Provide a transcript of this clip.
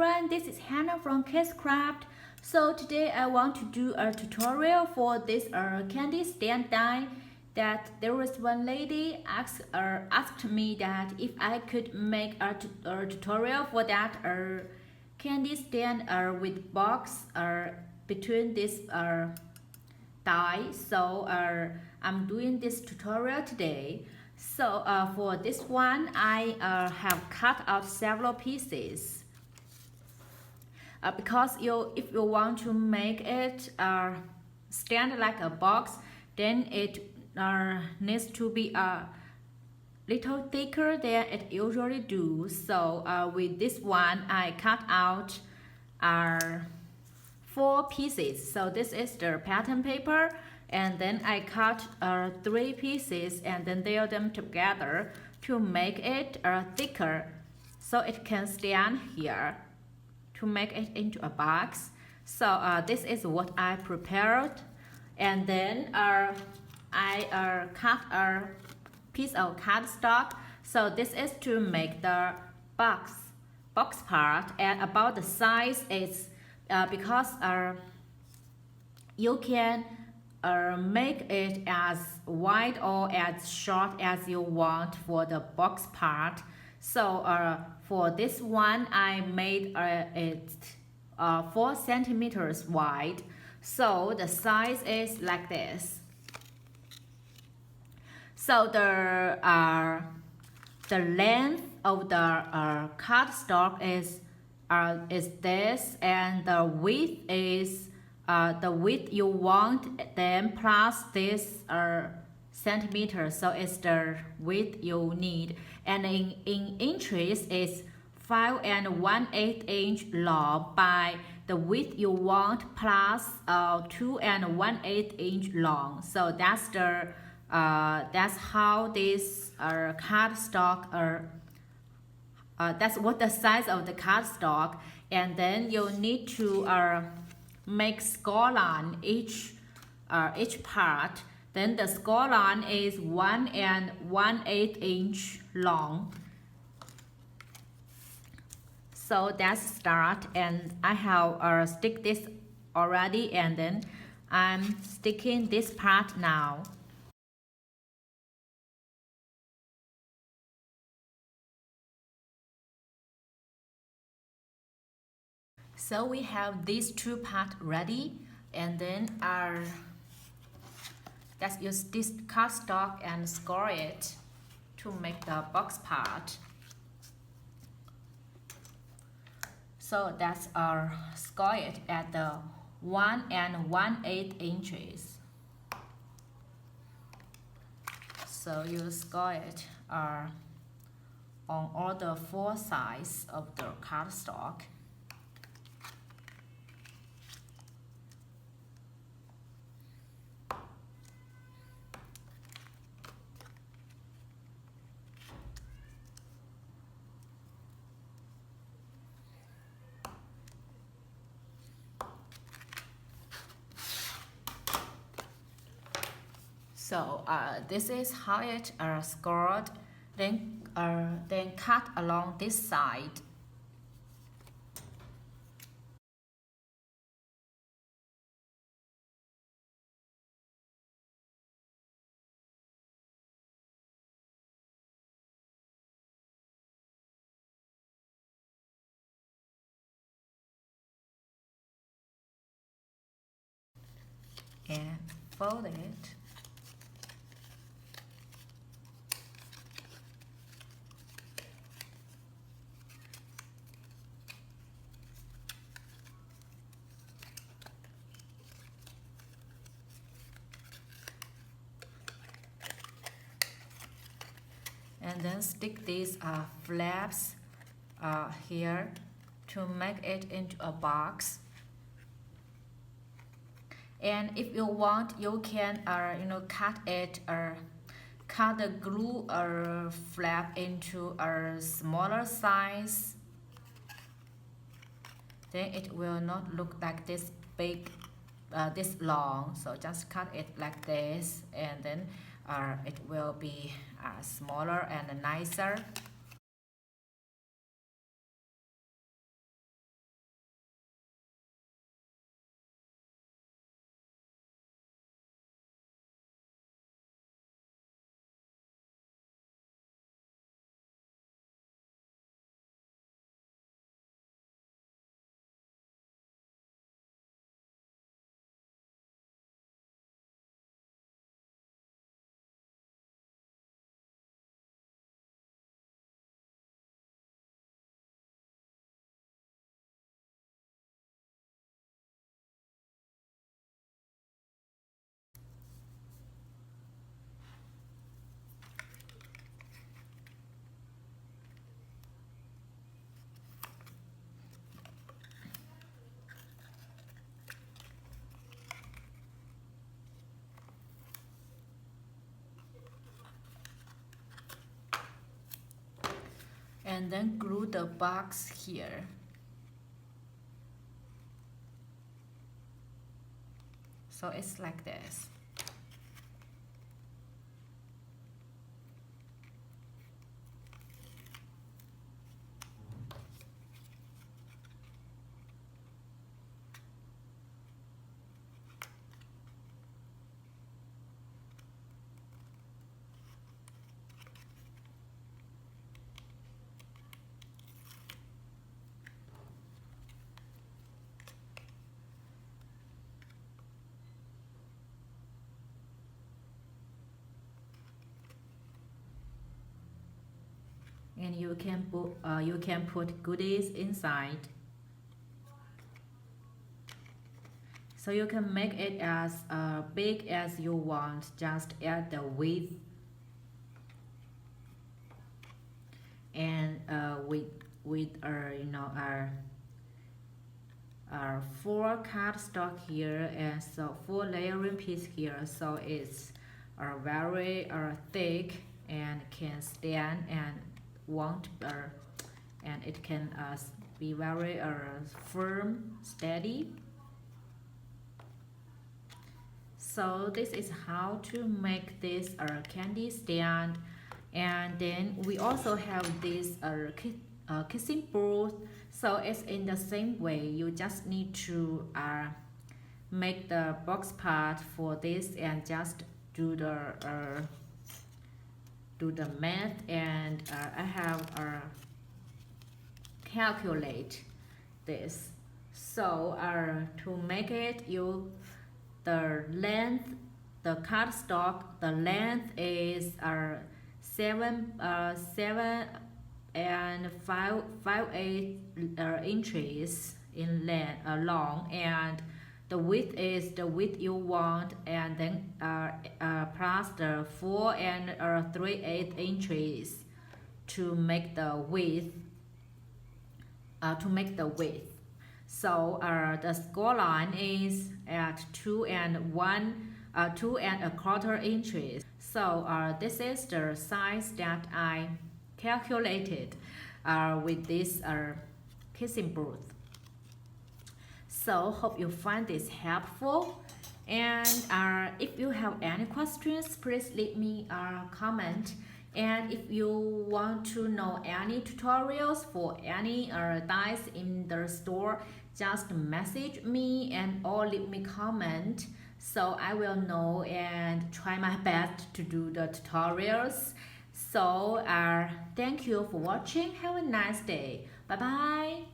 everyone, this is Hannah from KSCRAFT. So today I want to do a tutorial for this candy stand die. That there was one lady asked me that if I could make a tutorial for that candy stand with box between this die. So I'm doing this tutorial today. So for this one, I have cut out several pieces because if you want to make it stand like a box, then it needs to be a little thicker than it usually do. So with this one, I cut out 4 pieces. So this is the pattern paper. And then I cut 3 pieces and then nail them together to make it thicker so it can stand here to make it into a box. So this is what I prepared. And then I cut a piece of cardstock. So this is to make the box part, and about the size is because you can make it as wide or as short as you want for the box part. So for this one, I made it 4 centimeters wide. So the size is like this. So the length of the cardstock is this, and the width is the width you want, then plus this centimeters. So it's the width you need. And in inches is 5 1/8 inch long by the width you want plus 2 1/8 inch long. So that's how this cardstock that's what the size of the cardstock. And then you need to make score line each part. Then the score line is 1 1/8 inch long. So that's start, and I have stick this already, and then I'm sticking this part now. So we have these 2 parts ready, and then let's use this cardstock and score it to make the box part. So that's score it at the 1 1/8 inches. So you score it on all the 4 sides of the cardstock. So this is how it scored. Then cut along this side. And fold it. And then stick these flaps here to make it into a box. And if you want, you can cut the glue flap into a smaller size. Then it will not look like this big, this long. So just cut it like this, and then it will be smaller and nicer. and then glue the box here. So it's like this. And you can put goodies inside. So you can make it as big as you want. Just add the width and with our 4 cardstock here, and so 4 layering piece here. So it's very thick and can stand and won't and it can be very firm, steady. So this is how to make this candy stand. And then we also have this kissing booth. So it's in the same way. You just need to make the box part for this and just do the math, and I have calculate this. So to make it, the length, the cardstock, the length is 7 and 5/8 inches in length, long, and the width is the width you want, and then plus the 4 and 3/8 inches to make the width. So the score line is at 2 and 1/4 inches. So this is the size that I calculated with this kissing booth. So hope you find this helpful, and if you have any questions, please leave me a comment. And if you want to know any tutorials for any dies in the store, just message me or leave me comment, so I will know and try my best to do the tutorials. So thank you for watching. Have a nice day. Bye bye.